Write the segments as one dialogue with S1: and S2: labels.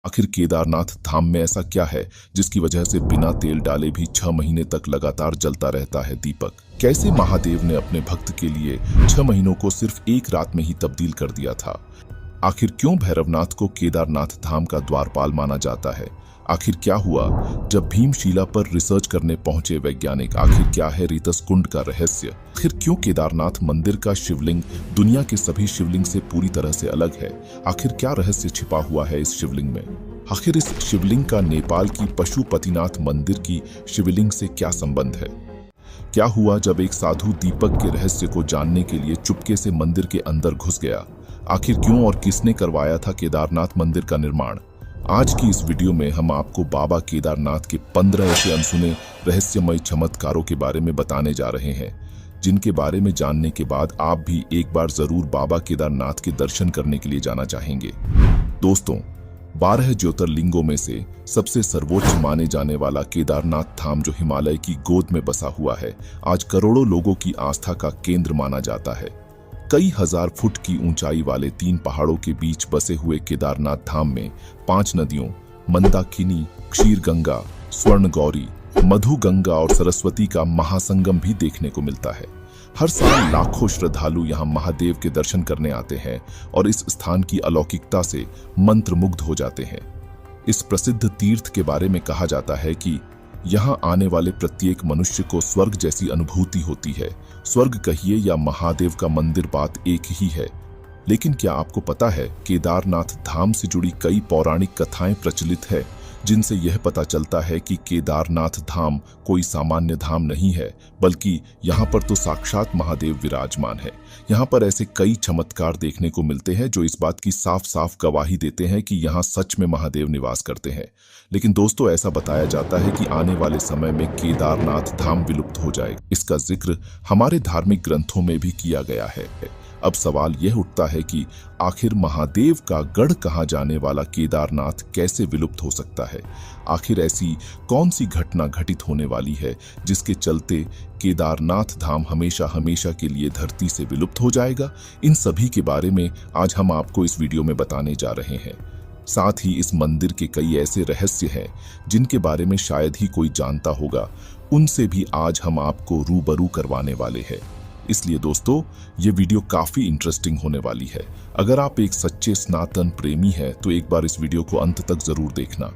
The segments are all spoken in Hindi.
S1: आखिर केदारनाथ धाम में ऐसा क्या है जिसकी वजह से बिना तेल डाले भी 6 महीने तक लगातार जलता रहता है दीपक? कैसे महादेव ने अपने भक्त के लिए 6 महीनों को सिर्फ एक रात में ही तब्दील कर दिया था? आखिर क्यों भैरवनाथ को केदारनाथ धाम का द्वारपाल माना जाता है? आखिर क्या हुआ जब भीमशिला पर रिसर्च करने पहुंचे वैज्ञानिक? आखिर क्या है रीतस कुंड का रहस्य? आखिर क्यों केदारनाथ मंदिर का शिवलिंग दुनिया के सभी शिवलिंग से पूरी तरह से अलग है? आखिर क्या रहस्य छिपा हुआ है इस शिवलिंग में? आखिर इस शिवलिंग का नेपाल की पशुपतिनाथ मंदिर की शिवलिंग से क्या संबंध है? क्या हुआ जब एक साधु दीपक के रहस्य को जानने के लिए चुपके से मंदिर के अंदर घुस गया? आखिर क्यों और किसने करवाया था केदारनाथ मंदिर का निर्माण? आज की इस वीडियो में हम आपको बाबा केदारनाथ के 15 ऐसे अनसुने रहस्यमय चमत्कारों के बारे में बताने जा रहे हैं, जिनके बारे में जानने के बाद आप भी एक बार जरूर बाबा केदारनाथ के दर्शन करने के लिए जाना चाहेंगे। दोस्तों, 12 ज्योतिर्लिंगों में से सबसे सर्वोच्च माने जाने वाला केदारनाथ धाम, जो हिमालय की गोद में बसा हुआ है, आज करोड़ों लोगों की आस्था का केंद्र माना जाता है। कई हजार फुट की ऊंचाई वाले 3 पहाड़ों के बीच बसे हुए केदारनाथ धाम में 5 नदियों मंदाकिनी, क्षीरगंगा, स्वर्ण गौरी, मधु गंगा और सरस्वती का महासंगम भी देखने को मिलता है। हर साल लाखों श्रद्धालु यहां महादेव के दर्शन करने आते हैं और इस स्थान की अलौकिकता से मंत्रमुग्ध हो जाते हैं। इस प्रसिद्ध तीर्थ के बारे में कहा जाता है कि यहाँ आने वाले प्रत्येक मनुष्य को स्वर्ग जैसी अनुभूति होती है। स्वर्ग कहिए या महादेव का मंदिर, बात एक ही है। लेकिन क्या आपको पता है, केदारनाथ धाम से जुड़ी कई पौराणिक कथाएं प्रचलित है, जिनसे यह पता चलता है कि केदारनाथ धाम कोई सामान्य धाम नहीं है, बल्कि यहाँ पर तो साक्षात महादेव विराजमान है। यहाँ पर ऐसे कई चमत्कार देखने को मिलते हैं जो इस बात की साफ साफ गवाही देते हैं कि यहाँ सच में महादेव निवास करते हैं। लेकिन दोस्तों, ऐसा बताया जाता है कि आने वाले समय में केदारनाथ धाम विलुप्त हो जाएगा। इसका जिक्र हमारे धार्मिक ग्रंथों में भी किया गया है। अब सवाल यह उठता है कि आखिर महादेव का गढ़ कहा जाने वाला केदारनाथ कैसे विलुप्त हो सकता है? आखिर ऐसी कौन सी घटना घटित होने वाली है जिसके चलते केदारनाथ धाम हमेशा हमेशा के लिए धरती से विलुप्त हो जाएगा? इन सभी के बारे में आज हम आपको इस वीडियो में बताने जा रहे हैं। साथ ही इस मंदिर के कई ऐसे रहस्य हैं जिनके बारे में शायद ही कोई जानता होगा, उनसे भी आज हम आपको रूबरू करवाने वाले हैं। इसलिए दोस्तों, ये वीडियो काफी इंटरेस्टिंग होने वाली है। अगर आप एक सच्चे सनातन प्रेमी हैं तो एक बार इस वीडियो को अंत तक जरूर देखना।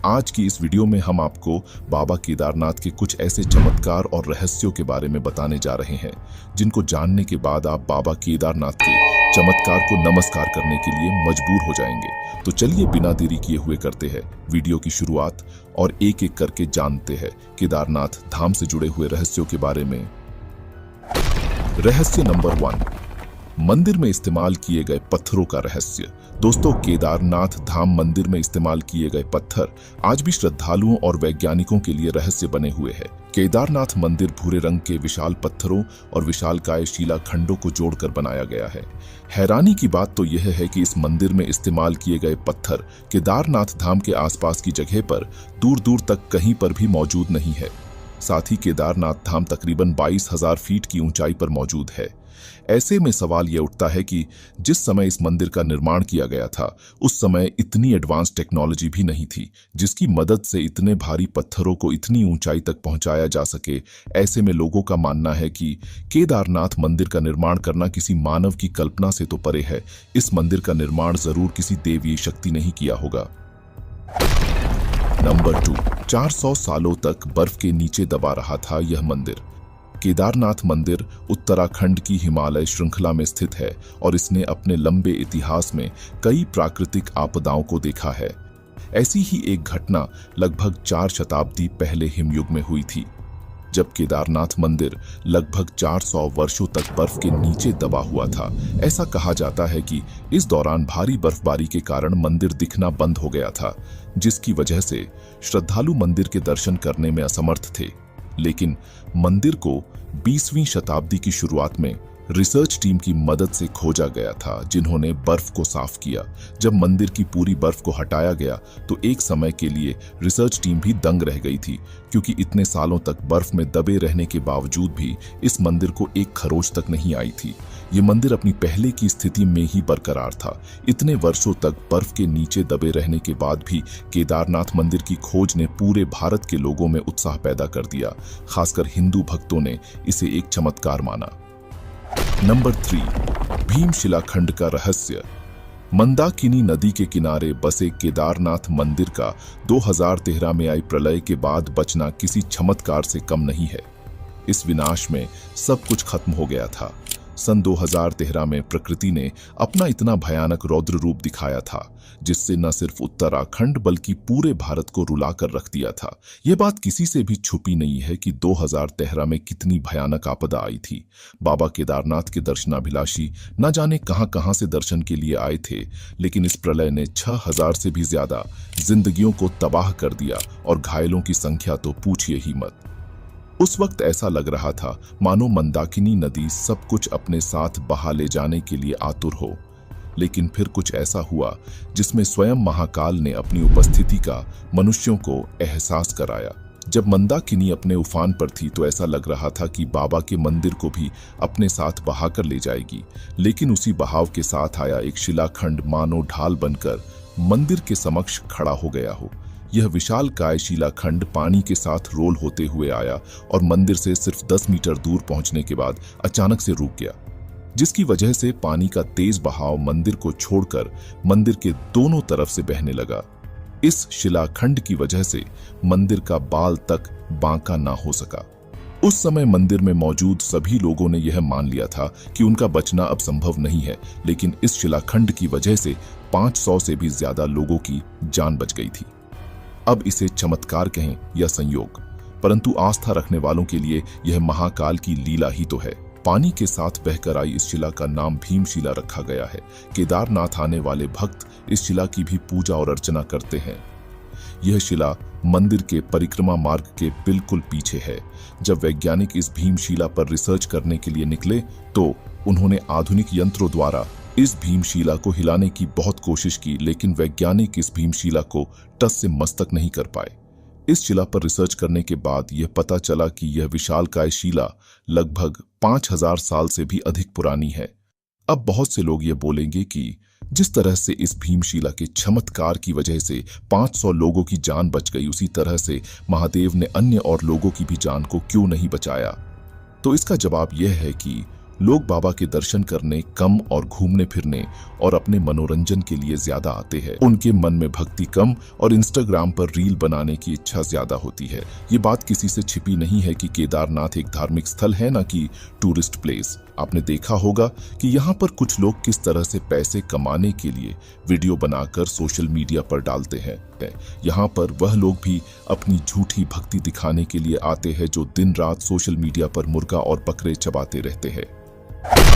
S1: आज की इस वीडियो में हम आपको बाबा केदारनाथ के कुछ ऐसे चमत्कार और रहस्यों के बारे में बताने जा रहे हैं, जिनको जानने के बाद आप बाबा केदारनाथ के चमत्कार को नमस्कार करने के लिए मजबूर हो जाएंगे। तो चलिए बिना देरी किए हुए करते हैं वीडियो की शुरुआत और एक एक करके जानते हैं केदारनाथ धाम से जुड़े हुए रहस्यों के बारे में। रहस्य नंबर 1, मंदिर में इस्तेमाल किए गए पत्थरों का रहस्य। दोस्तों, केदारनाथ धाम मंदिर में इस्तेमाल किए गए पत्थर आज भी श्रद्धालुओं और वैज्ञानिकों के लिए रहस्य बने हुए हैं। केदारनाथ मंदिर भूरे रंग के विशाल पत्थरों और विशालकाय शिलाखंडों को जोड़कर बनाया गया है। हैरानी की बात तो यह है कि इस मंदिर में इस्तेमाल किए गए पत्थर केदारनाथ धाम के आसपास की जगह पर दूर दूर तक कहीं पर भी मौजूद नहीं है। साथ ही केदारनाथ धाम तकरीबन 22,000 फीट की ऊंचाई पर मौजूद है। ऐसे में सवाल यह उठता है कि जिस समय इस मंदिर का निर्माण किया गया था, उस समय इतनी एडवांस टेक्नोलॉजी भी नहीं थी जिसकी मदद से इतने भारी पत्थरों को इतनी ऊंचाई तक पहुंचाया जा सके। ऐसे में लोगों का मानना है कि केदारनाथ मंदिर का निर्माण करना किसी मानव की कल्पना से तो परे है। इस मंदिर का निर्माण जरूर किसी देवीय शक्ति ने ही किया होगा। नंबर 2, 400 सालों तक बर्फ के नीचे दबा रहा था यह मंदिर। केदारनाथ मंदिर उत्तराखंड की हिमालय श्रृंखला में स्थित है और इसने अपने लंबे इतिहास में कई प्राकृतिक आपदाओं को देखा है। ऐसी ही एक घटना लगभग 4 शताब्दी पहले हिमयुग में हुई थी, जब केदारनाथ मंदिर लगभग 400 वर्षों तक बर्फ के नीचे दबा हुआ था। ऐसा कहा जाता है कि इस दौरान भारी बर्फबारी के कारण मंदिर दिखना बंद हो गया था, जिसकी वजह से श्रद्धालु मंदिर के दर्शन करने में असमर्थ थे। लेकिन मंदिर को 20वीं शताब्दी की शुरुआत में रिसर्च टीम की मदद से खोजा गया था, जिन्होंने बर्फ को साफ किया। जब मंदिर की पूरी बर्फ को हटाया गया तो एक समय के लिए रिसर्च टीम भी दंग रह गई थी, क्योंकि इतने सालों तक बर्फ में दबे रहने के बावजूद भी इस मंदिर को एक खरोच तक नहीं आई थी। ये मंदिर अपनी पहले की स्थिति में ही बरकरार था। इतने वर्षों तक बर्फ के नीचे दबे रहने के बाद भी केदारनाथ मंदिर की खोज ने पूरे भारत के लोगों में उत्साह पैदा कर दिया। खासकर हिंदू भक्तों ने इसे एक चमत्कार माना। नंबर 3, भीमशिला खंड का रहस्य। मंदाकिनी नदी के किनारे बसे केदारनाथ मंदिर का 2013 में आई प्रलय के बाद बचना किसी चमत्कार से कम नहीं है। इस विनाश में सब कुछ खत्म हो गया था। सन 2013 में प्रकृति ने अपना इतना भयानक रौद्र रूप दिखाया था, जिससे न सिर्फ उत्तराखंड बल्कि पूरे भारत को रुला कर रख दिया था। यह बात किसी से भी छुपी नहीं है कि 2013 में कितनी भयानक आपदा आई थी। बाबा केदारनाथ के दर्शनाभिलाषी न जाने कहां से दर्शन के लिए आए थे, लेकिन इस प्रलय ने 6000 से भी ज्यादा जिंदगियों को तबाह कर दिया और घायलों की संख्या तो पूछिए ही मत। उस वक्त ऐसा लग रहा था मानो मंदाकिनी नदी सब कुछ अपने साथ बहा ले जाने के लिए आतुर हो। लेकिन फिर कुछ ऐसा हुआ जिसमें स्वयं महाकाल ने अपनी उपस्थिति का मनुष्यों को एहसास कराया। जब मंदाकिनी अपने उफान पर थी तो ऐसा लग रहा था कि बाबा के मंदिर को भी अपने साथ बहाकर ले जाएगी, लेकिन उसी बहाव के साथ आया एक शिलाखंड मानो ढाल बनकर मंदिर के समक्ष खड़ा हो गया हो। यह विशालकाय शिलाखंड पानी के साथ रोल होते हुए आया और मंदिर से सिर्फ 10 मीटर दूर पहुंचने के बाद अचानक से रुक गया, जिसकी वजह से पानी का तेज बहाव मंदिर को छोड़कर मंदिर के दोनों तरफ से बहने लगा। इस शिलाखंड की वजह से मंदिर का बाल तक बांका ना हो सका। उस समय मंदिर में मौजूद सभी लोगों ने यह मान लिया था कि उनका बचना अब संभव नहीं है, लेकिन इस शिलाखंड की वजह से 500 से भी ज्यादा लोगों की जान बच गई थी। अब इसे चमत्कार कहें या संयोग, परंतु आस्था रखने वालों के लिए यह महाकाल की लीला ही तो है। पानी के साथ बहकर आई इस शिला का नाम भीमशिला रखा गया है। केदारनाथ आने वाले भक्त इस शिला की भी पूजा और अर्चना करते हैं। यह शिला मंदिर के परिक्रमा मार्ग के बिल्कुल पीछे है। जब वैज्ञानिक इस भीमशिला पर रिसर्च करने के लिए निकले तो उन्होंने आधुनिक यंत्रों द्वारा इस भीमशिला को हिलाने की बहुत कोशिश की, लेकिन वैज्ञानिक इस भीमशिला को टस से मस्तक नहीं कर पाए। इस शिला पर रिसर्च करने के बाद यह पता चला कि यह विशालकाय शिला लगभग 5000 साल से भी अधिक पुरानी है। अब बहुत से लोग ये बोलेंगे कि जिस तरह से इस भीमशिला के चमत्कार की वजह से 500 लोगों की जान बच गई, उसी तरह से महादेव ने अन्य और लोगों की भी जान को क्यों नहीं बचाया। तो इसका जवाब यह है कि लोग बाबा के दर्शन करने कम और घूमने फिरने और अपने मनोरंजन के लिए ज्यादा आते हैं। उनके मन में भक्ति कम और इंस्टाग्राम पर रील बनाने की इच्छा ज्यादा होती है। ये बात किसी से छिपी नहीं है कि केदारनाथ एक धार्मिक स्थल है, ना कि टूरिस्ट प्लेस। आपने देखा होगा कि यहाँ पर कुछ लोग किस तरह से पैसे कमाने के लिए वीडियो बनाकर सोशल मीडिया पर डालते हैं। यहाँ पर वह लोग भी अपनी झूठी भक्ति दिखाने के लिए आते हैं जो दिन रात सोशल मीडिया पर मुर्गा और बकरे चबाते रहते हैं।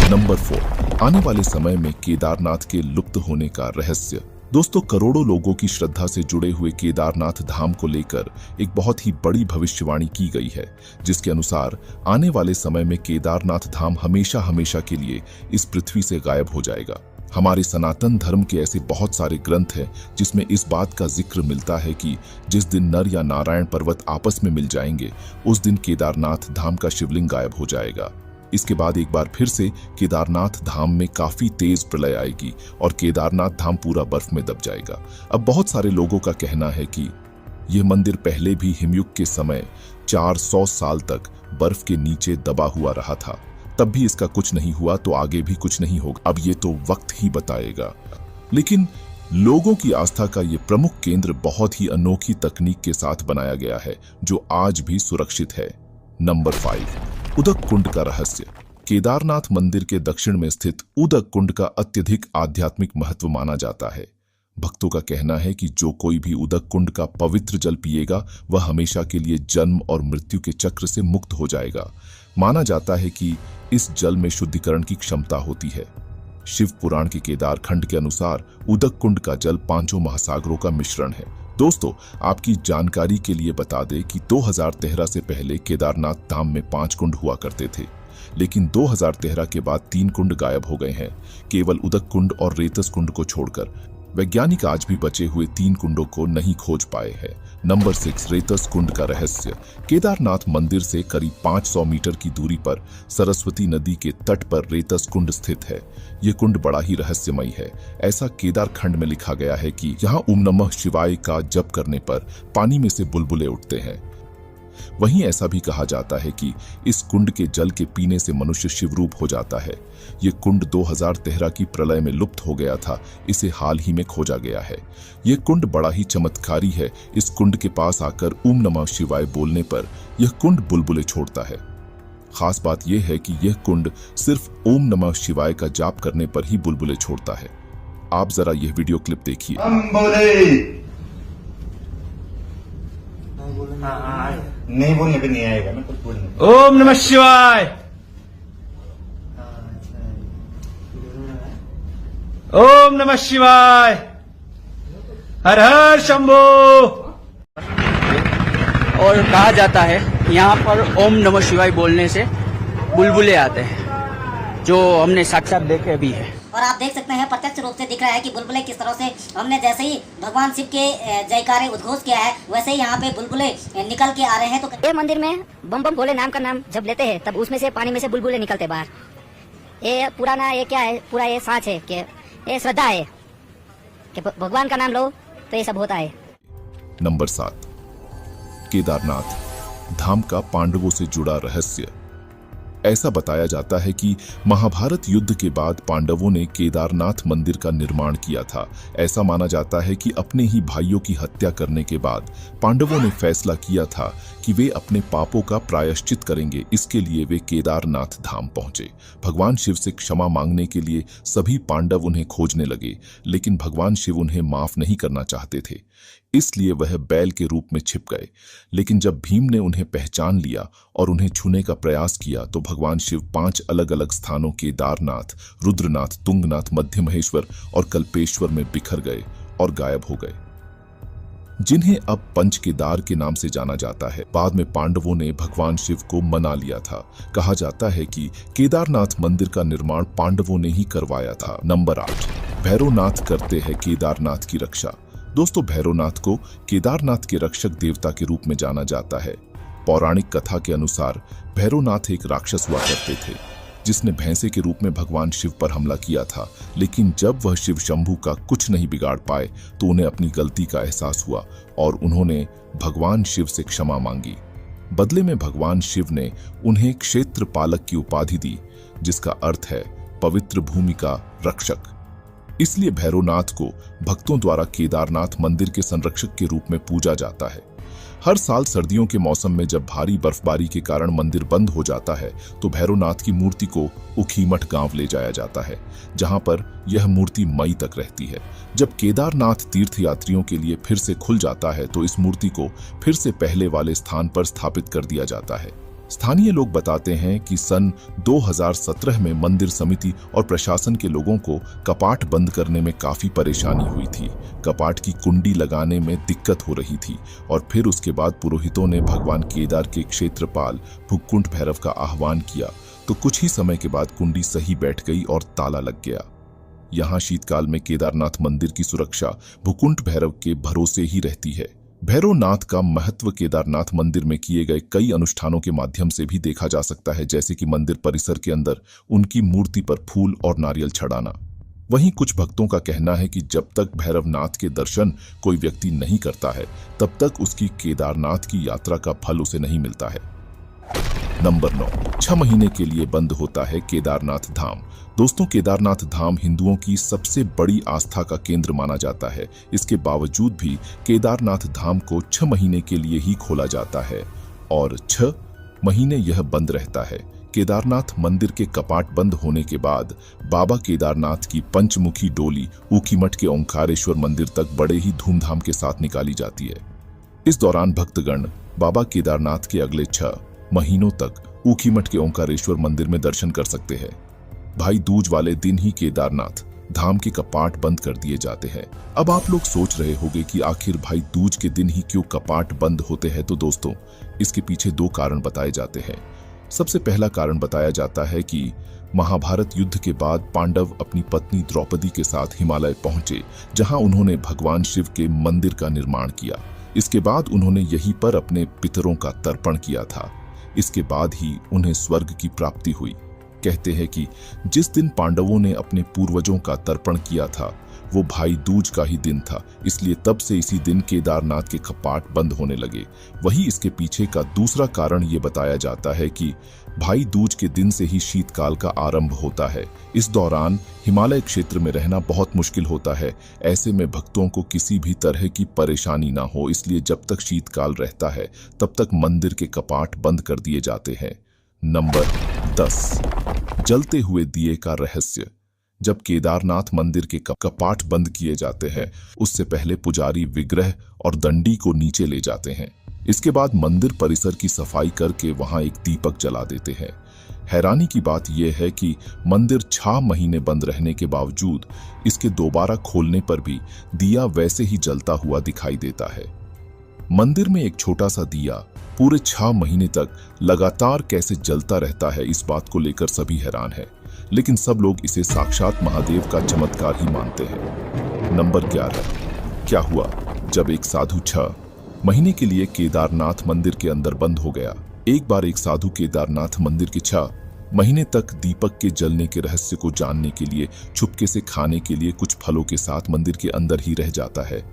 S1: नंबर 4, आने वाले समय में केदारनाथ के लुप्त होने का रहस्य। दोस्तों, करोड़ों लोगों की श्रद्धा से जुड़े हुए केदारनाथ धाम को लेकर एक बहुत ही बड़ी भविष्यवाणी की गई है, जिसके अनुसार आने वाले समय में केदारनाथ धाम हमेशा हमेशा के लिए इस पृथ्वी से गायब हो जाएगा। हमारे सनातन धर्म के ऐसे बहुत सारे ग्रंथ हैं जिसमें इस बात का जिक्र मिलता है कि जिस दिन नर या नारायण पर्वत आपस में मिल जाएंगे, उस दिन केदारनाथ धाम का शिवलिंग गायब हो जाएगा। इसके बाद एक बार फिर से केदारनाथ धाम में काफी तेज प्रलय आएगी और केदारनाथ धाम पूरा बर्फ में दब जाएगा। अब बहुत सारे लोगों का कहना है कि यह मंदिर पहले भी हिमयुग के समय 400 साल तक बर्फ के नीचे दबा हुआ रहा था, तब भी इसका कुछ नहीं हुआ, तो आगे भी कुछ नहीं होगा। अब ये तो वक्त ही बताएगा। लेकिन लोगों की आस्था का ये प्रमुख केंद्र बहुत ही अनोखी तकनीक के साथ बनाया गया है, जो आज भी सुरक्षित है। नंबर 5, उदक कुंड का रहस्य। केदारनाथ मंदिर के दक्षिण में स्थित उदक कुंड का अत्यधिक आध्यात्मिक महत्व माना जाता है। भक्तों का कहना है कि जो कोई भी उदक कुंड का पवित्र जल पिएगा, वह हमेशा के लिए जन्म और मृत्यु के चक्र से मुक्त हो जाएगा। माना जाता है कि इस जल में शुद्धिकरण की क्षमता होती है। शिव पुराण के केदार खंड के अनुसार उदक कुंड का जल 5 महासागरों का मिश्रण है। दोस्तों, आपकी जानकारी के लिए बता दें कि 2013 से पहले केदारनाथ धाम में 5 कुंड हुआ करते थे। लेकिन 2013 के बाद 3 कुंड गायब हो गए हैं, केवल उदक कुंड और रेतस कुंड को छोड़कर। वैज्ञानिक आज भी बचे हुए 3 कुंडों को नहीं खोज पाए हैं। नंबर 6, रेतस कुंड का रहस्य। केदारनाथ मंदिर से करीब 500 मीटर की दूरी पर सरस्वती नदी के तट पर रेतस कुंड स्थित है। ये कुंड बड़ा ही रहस्यमयी है। ऐसा केदार खंड में लिखा गया है कि यहाँ ओम नमः शिवाय का जप करने पर पानी में से बुलबुले उठते हैं। वहीं ऐसा भी कहा जाता है कि इस कुंड के जल के पीने से मनुष्य शिवरूप हो जाता है। ये कुंड 2013 की प्रलय में लुप्त हो गया था, इसे हाल ही में खोजा गया है। ये कुंड बड़ा ही चमत्कारी है। इस कुंड के पास आकर ओम नमः शिवाय बोलने पर यह कुंड बुलबुले छोड़ता है। खास बात यह है कि यह कुंड सिर्फ ओम नमः शिवाय का जाप करने पर ही बुलबुले छोड़ता है। आप जरा यह वीडियो क्लिप देखिए।
S2: नहीं बोलने पे नहीं आएगा ना, कुछ बोलने।
S3: ओम नमः शिवाय। ओम नमः शिवाय। हर हर शंभो।
S4: और कहा जाता है यहाँ पर ओम नमः शिवाय बोलने से बुलबुले आते हैं, जो हमने साक्षात देखे भी है।
S5: और आप देख सकते हैं प्रत्यक्ष रूप से दिख रहा है कि बुलबुले किस तरह से, हमने जैसे ही भगवान शिव के जयकारे उद्घोष किया है वैसे ही यहाँ पे बुलबुले निकल के आ रहे हैं। तो
S6: ये मंदिर में बम बम भोले नाम का नाम जब लेते हैं तब उसमें से पानी में से बुलबुले निकलते बाहर। ये पुराना ये क्या है, पूरा ये साँच है कि ये श्रद्धा है कि भगवान का नाम लो तो ये सब होता है।
S1: नंबर 7, केदारनाथ धाम का पांडवों से जुड़ा रहस्य। ऐसा बताया जाता है कि महाभारत युद्ध के बाद पांडवों ने केदारनाथ मंदिर का निर्माण किया था। ऐसा माना जाता है कि अपने ही भाइयों की हत्या करने के बाद पांडवों ने फैसला किया था कि वे अपने पापों का प्रायश्चित करेंगे। इसके लिए वे केदारनाथ धाम पहुंचे। भगवान शिव से क्षमा मांगने के लिए सभी पांडव उन्हें खोजने लगे, लेकिन भगवान शिव उन्हें माफ नहीं करना चाहते थे, इसलिए वह बैल के रूप में छिप गए। लेकिन जब भीम ने उन्हें पहचान लिया और उन्हें छूने का प्रयास किया तो भगवान शिव 5 अलग अलग स्थानों केदारनाथ, रुद्रनाथ, तुंगनाथ, मध्य महेश्वर और कल्पेश्वर में बिखर गए और गायब हो गए, जिन्हें अब पंच केदार के नाम से जाना जाता है। बाद में पांडवों ने भगवान शिव को मना लिया था। कहा जाता है कि केदारनाथ मंदिर का निर्माण पांडवों ने ही करवाया था। नंबर 8, भैरवनाथ करते हैं केदारनाथ की रक्षा। दोस्तों, भैरवनाथ को केदारनाथ के रक्षक देवता के रूप में जाना जाता है। पौराणिक कथा के अनुसार भैरवनाथ एक राक्षस हुआ करते थे जिसने भैंसे के रूप में भगवान शिव पर हमला किया था। लेकिन जब वह शिव शंभू का कुछ नहीं बिगाड़ पाए तो उन्हें अपनी गलती का एहसास हुआ और उन्होंने भगवान शिव से क्षमा मांगी। बदले में भगवान शिव ने उन्हें क्षेत्र पालक की उपाधि दी, जिसका अर्थ है पवित्र भूमि का रक्षक। इसलिए भैरवनाथ को भक्तों द्वारा केदारनाथ मंदिर के संरक्षक के रूप में पूजा जाता है। हर साल सर्दियों के मौसम में जब भारी बर्फबारी के कारण मंदिर बंद हो जाता है तो भैरवनाथ की मूर्ति को ऊखीमठ गांव ले जाया जाता है, जहां पर यह मूर्ति मई तक रहती है। जब केदारनाथ तीर्थयात्रियों के लिए फिर से खुल जाता है तो इस मूर्ति को फिर से पहले वाले स्थान पर स्थापित कर दिया जाता है। स्थानीय लोग बताते हैं कि सन 2017 में मंदिर समिति और प्रशासन के लोगों को कपाट बंद करने में काफी परेशानी हुई थी। कपाट की कुंडी लगाने में दिक्कत हो रही थी और फिर उसके बाद पुरोहितों ने भगवान केदार के क्षेत्रपाल भुक्कुंठ भैरव का आह्वान किया तो कुछ ही समय के बाद कुंडी सही बैठ गई और ताला लग गया। यहाँ शीतकाल में केदारनाथ मंदिर की सुरक्षा भुक्कुंठ भैरव के भरोसे ही रहती है। भैरवनाथ का महत्व केदारनाथ मंदिर में किए गए कई अनुष्ठानों के माध्यम से भी देखा जा सकता है, जैसे कि मंदिर परिसर के अंदर उनकी मूर्ति पर फूल और नारियल चढ़ाना। वहीं कुछ भक्तों का कहना है कि जब तक भैरवनाथ के दर्शन कोई व्यक्ति नहीं करता है तब तक उसकी केदारनाथ की यात्रा का फल उसे नहीं मिलता है। नंबर 9, 6 महीने के लिए बंद होता है केदारनाथ धाम। दोस्तों, केदारनाथ धाम हिंदुओं की सबसे बड़ी आस्था का केंद्र माना जाता है। इसके बावजूद भी केदारनाथ धाम को 6 महीने के लिए ही खोला जाता है और 6 महीने यह बंद रहता है। केदारनाथ मंदिर के कपाट बंद होने के बाद बाबा केदारनाथ की पंचमुखी डोली ऊखीमठ के ओंकारेश्वर मंदिर तक बड़े ही धूमधाम के साथ निकाली जाती है। इस दौरान भक्तगण बाबा केदारनाथ के अगले 6 महीनों तक ऊखीमठ के ओंकारेश्वर मंदिर में दर्शन कर सकते हैं। भाई दूज वाले दिन ही केदारनाथ धाम के कपाट बंद कर दिए जाते हैं। अब आप लोग सोच रहे होंगे कि आखिर भाई दूज के दिन ही क्यों कपाट बंद होते हैं। तो दोस्तों, इसके पीछे 2 कारण बताए जाते हैं। सबसे पहला कारण बताया जाता है कि महाभारत युद्ध के बाद पांडव अपनी पत्नी द्रौपदी के साथ हिमालय पहुंचे, जहां उन्होंने भगवान शिव के मंदिर का निर्माण किया। इसके बाद उन्होंने यहीं पर अपने पितरों का तर्पण किया था। इसके बाद ही उन्हें स्वर्ग की प्राप्ति हुई। कहते हैं कि जिस दिन पांडवों ने अपने पूर्वजों का तर्पण किया था वो भाई दूज का ही दिन था, इसलिए तब से इसी दिन केदारनाथ के कपाट बंद होने लगे। वही इसके पीछे का दूसरा कारण ये बताया जाता है कि भाई दूज के दिन से ही शीतकाल का आरंभ होता है। इस दौरान हिमालय क्षेत्र में रहना बहुत मुश्किल होता है। ऐसे में भक्तों को किसी भी तरह की परेशानी ना हो, इसलिए जब तक शीतकाल रहता है तब तक मंदिर के कपाट बंद कर दिए जाते हैं। नंबर 10, जलते हुए दिए का रहस्य। जब केदारनाथ मंदिर के कपाट बंद किए जाते हैं, उससे पहले पुजारी विग्रह और दंडी को नीचे ले जाते हैं। इसके बाद मंदिर परिसर की सफाई करके वहां एक दीपक जला देते हैं। हैरानी की बात यह है कि मंदिर 6 महीने बंद रहने के बावजूद इसके दोबारा खोलने पर भी दिया वैसे ही जलता हुआ दिखाई देता है। मंदिर में एक छोटा सा दिया पूरे 6 महीने तक लगातार कैसे जलता रहता है, इस बात को लेकर सभी हैरान है, लेकिन सब लोग इसे साक्षात महादेव का चमत्कार ही मानते हैं। नंबर 11, क्या हुआ जब एक साधु 6 महीने के लिए केदारनाथ मंदिर के अंदर बंद हो गया। एक बार एक साधु केदारनाथ मंदिर के 6 महीने तक दीपक के जलने के रहस्य को जानने के लिए छुपके से खाने के लिए कुछ फलों के साथ मंदिर के अंदर ही रह जाता है।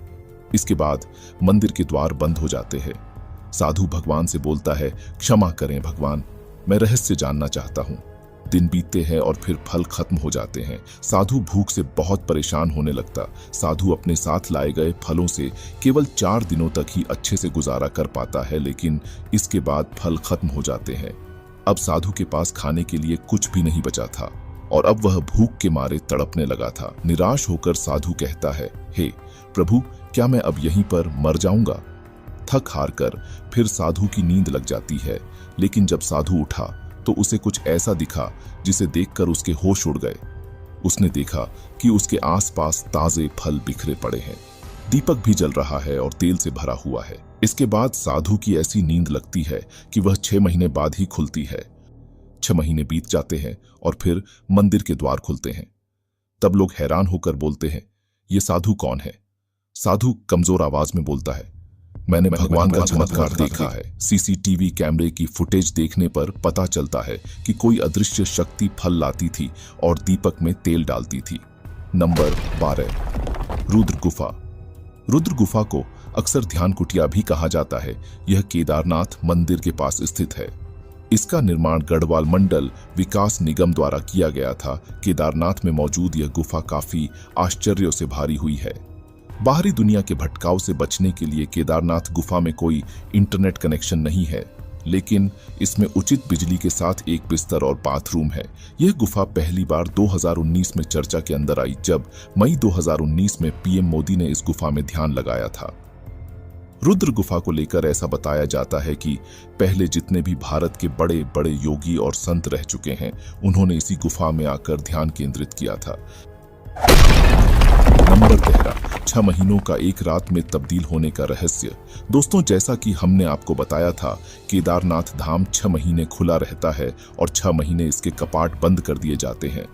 S1: इसके बाद मंदिर के द्वार बंद हो जाते हैं। साधु भगवान से बोलता है, क्षमा करें भगवान, मैं रहस्य जानना चाहता हूं। दिन बीतते हैं और फिर फल खत्म हो जाते हैं। साधु भूख से बहुत परेशान होने लगता। साधु अपने साथ लाए गए फलों से केवल 4 दिनों तक ही अच्छे से गुजारा कर पाता है, लेकिन इसके बाद फल खत्म हो जाते हैं। अब साधु के पास खाने के लिए कुछ भी नहीं बचा था और अब वह भूख के मारे तड़पने लगा था। निराश होकर साधु कहता है, हे प्रभु, क्या मैं अब यहीं पर मर जाऊंगा? थक हार कर फिर साधु की नींद लग जाती है, लेकिन जब साधु उठा तो उसे कुछ ऐसा दिखा जिसे देखकर उसके होश उड़ गए। उसने देखा कि उसके आसपास ताजे फल बिखरे पड़े हैं, दीपक भी जल रहा है और तेल से भरा हुआ है। इसके बाद साधु की ऐसी नींद लगती है कि वह 6 महीने बाद ही खुलती है। 6 महीने बीत जाते हैं और फिर मंदिर के द्वार खुलते हैं। तब लोग हैरान होकर बोलते हैं, ये साधु कौन है? साधु कमजोर आवाज में बोलता है, मैंने भगवान का चमत्कार देखा है। सीसीटीवी कैमरे की फुटेज देखने पर पता चलता है कि कोई अदृश्य शक्ति फल लाती थी और दीपक में तेल डालती थी। नंबर 12, रुद्र गुफा। रुद्र गुफा को अक्सर ध्यान कुटिया भी कहा जाता है। यह केदारनाथ मंदिर के पास स्थित है। इसका निर्माण गढ़वाल मंडल विकास निगम द्वारा किया गया था। केदारनाथ में मौजूद यह गुफा काफी आश्चर्यों से भारी हुई है। बाहरी दुनिया के भटकाव से बचने के लिए केदारनाथ गुफा में कोई इंटरनेट कनेक्शन नहीं है, लेकिन इसमें उचित बिजली के साथ एक बिस्तर और बाथरूम है। यह गुफा पहली बार 2019 में चर्चा के अंदर आई, जब मई 2019 में पीएम मोदी ने इस गुफा में ध्यान लगाया था। रुद्र गुफा को लेकर ऐसा बताया जाता है कि पहले जितने भी भारत के बड़े बड़े योगी और संत रह चुके हैं, उन्होंने इसी गुफा में आकर ध्यान केंद्रित किया था। नंबर 13, 6 महीनों का एक रात में तब्दील होने का रहस्य। दोस्तों, जैसा कि हमने आपको बताया था, केदारनाथ धाम 6 महीने खुला रहता है और 6 महीने इसके कपाट बंद कर दिए जाते हैं।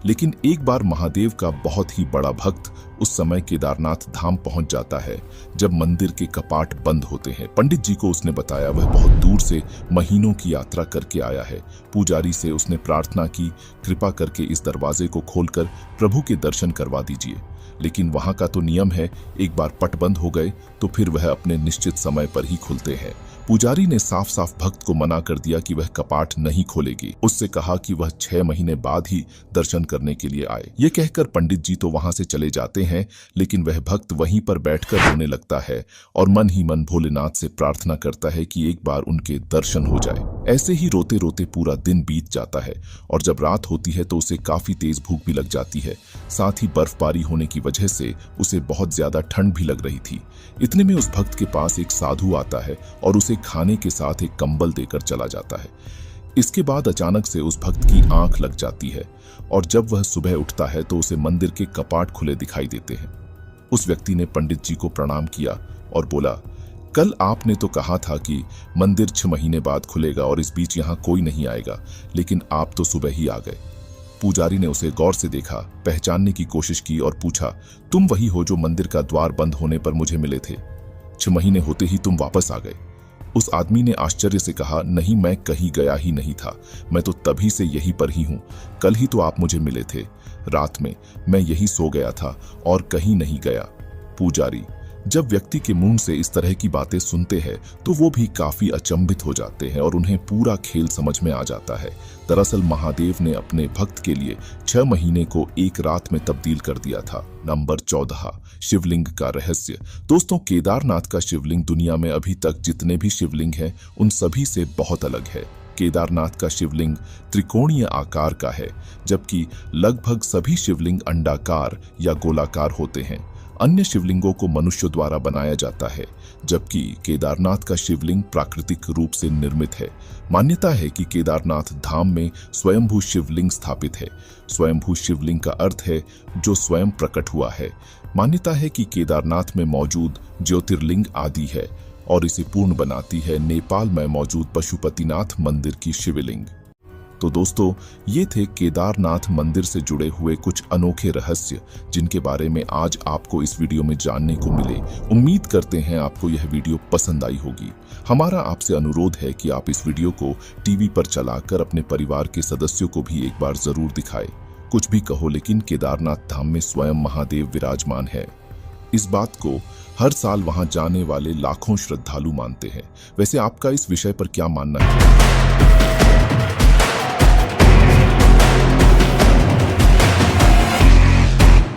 S1: लेकिन एक बार महादेव का बहुत ही बड़ा भक्त उस समय केदारनाथ धाम पहुंच जाता है जब मंदिर के कपाट बंद होते हैं। पंडित जी को उसने बताया वह बहुत दूर से महीनों की यात्रा करके आया है। पुजारी से उसने प्रार्थना की, कृपा करके इस दरवाजे को खोलकर प्रभु के दर्शन करवा दीजिए। लेकिन वहां का तो नियम है, एक बार पट बंद हो गए तो फिर वह अपने निश्चित समय पर ही खुलते हैं। पुजारी ने साफ साफ भक्त को मना कर दिया कि वह कपाट नहीं खोलेगी। उससे कहा कि वह 6 महीने बाद ही दर्शन करने के लिए आए। ये कहकर पंडित जी तो वहां से चले जाते हैं, लेकिन वह भक्त वहीं पर बैठकर रोने लगता है और मन ही मन भोलेनाथ से प्रार्थना करता है कि एक बार उनके दर्शन हो जाए। ऐसे ही रोते रोते पूरा दिन बीत जाता है और जब रात होती है तो उसे काफी तेज भूख भी लग जाती है। साथ ही बर्फबारी होने की वजह से उसे बहुत ज्यादा ठंड भी लग रही थी। इतने में उस भक्त के पास एक साधु आता है और उसे खाने के साथ एक कंबल देकर चला जाता है। इसके बाद अचानक से उस भक्त की आंख लग जाती है और जब वह सुबह उठता है तो उसे मंदिर के कपाट खुले दिखाई देते हैं। उस व्यक्ति ने पंडित जी को प्रणाम किया और बोला, कल आपने तो कहा था कि मंदिर 6 महीने बाद खुलेगा और इस बीच यहाँ कोई नहीं आएगा, लेकिन आप तो सुबह ही आ गए। पुजारी ने उसे गौर से देखा, पहचानने की कोशिश की और पूछा, तुम वही हो जो मंदिर का द्वार बंद होने पर मुझे मिले थे? 6 महीने होते ही तुम वापस आ गए। उस आदमी ने आश्चर्य से कहा, नहीं, मैं कहीं गया ही नहीं था, मैं तो तभी से यहीं पर ही हूँ। कल ही तो आप मुझे मिले थे, रात में मैं यहीं सो गया था और कहीं नहीं गया। पुजारी, जब व्यक्ति के मुंह से इस तरह की बातें सुनते हैं तो वो भी काफी अचंभित हो जाते हैं और उन्हें पूरा खेल समझ में आ जाता है। दरअसल महादेव ने अपने भक्त के लिए 6 महीने को एक रात में तब्दील कर दिया था। नंबर 14, शिवलिंग का रहस्य। दोस्तों, केदारनाथ का शिवलिंग दुनिया में अभी तक जितने भी शिवलिंग हैं उन सभी से बहुत अलग है। केदारनाथ का शिवलिंग त्रिकोणीय आकार का है, जबकि लगभग सभी शिवलिंग अंडाकार या गोलाकार होते हैं। अन्य शिवलिंगों को मनुष्य द्वारा बनाया जाता है, जबकि केदारनाथ का शिवलिंग प्राकृतिक रूप से निर्मित है। मान्यता है कि केदारनाथ धाम में स्वयंभू शिवलिंग स्थापित है। स्वयंभू शिवलिंग का अर्थ है जो स्वयं प्रकट हुआ है। मान्यता है कि केदारनाथ में मौजूद ज्योतिर्लिंग आदि है और इसे पूर्ण बनाती है नेपाल में मौजूद पशुपतिनाथ मंदिर की शिवलिंग। तो दोस्तों, ये थे केदारनाथ मंदिर से जुड़े हुए कुछ अनोखे रहस्य जिनके बारे में आज आपको इस वीडियो में जानने को मिले। उम्मीद करते हैं आपको यह वीडियो पसंद आई होगी। हमारा आपसे अनुरोध है कि आप इस वीडियो को टीवी पर चलाकर अपने परिवार के सदस्यों को भी एक बार जरूर दिखाएं। कुछ भी कहो, लेकिन केदारनाथ धाम में स्वयं महादेव विराजमान है। इस बात को हर साल वहां जाने वाले लाखों श्रद्धालु मानते हैं। वैसे आपका इस विषय पर क्या मानना है?